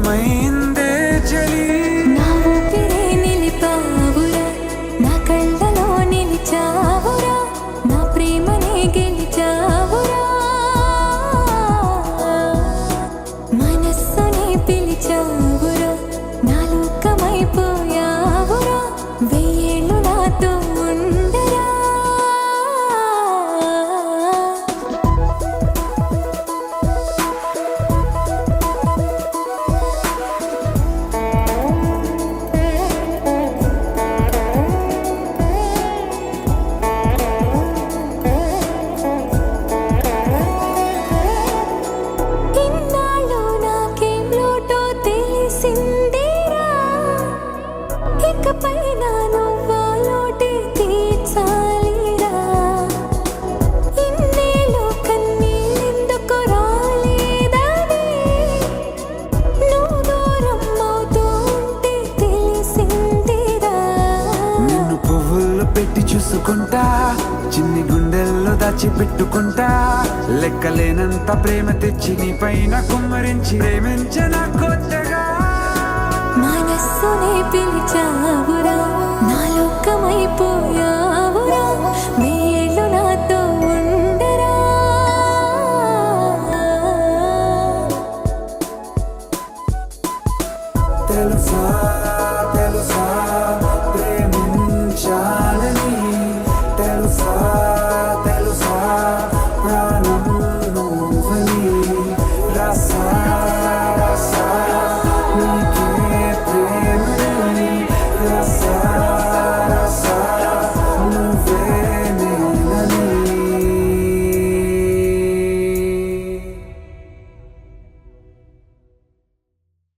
ఏమైందే చలి నా ఊపిరే నిలిపావురా, నా కళ్ళలో నిలిచావురా, నా ప్రేమనే గెలిచావురా, మనస్సునే పిలిచావురా, నా లోకమైపోయావురా, వెయ్యేళ్ళు నాతో ఉండరా. ఇన్నాళ్ళు నాకేం లోటో తెలిసిందిరా, ఇకపై నా నువ్వా లోటే తీర్చాలిరా. ఇన్నేళ్ళు కన్నీళ్ళెందుకు రాలేదని నువ్వు దూరం అవుతూ ఉంటే తెలిసిందిరా. నిన్ను పువ్వుల్లో పెట్టి చూసుకుంటా, చిన్ని గుండెల్లో దాచిపెట్టుకుంటా, లెక్కలేనంత ప్రేమ తెచ్చి నీ పైన కుమ్మరించి ప్రేమించిన కొత్తగా. మనస్సునే పిలిచావురా, నా లోకమైపోయావురా, వేళ్ళు నాతో ఉండరా. తెలుసా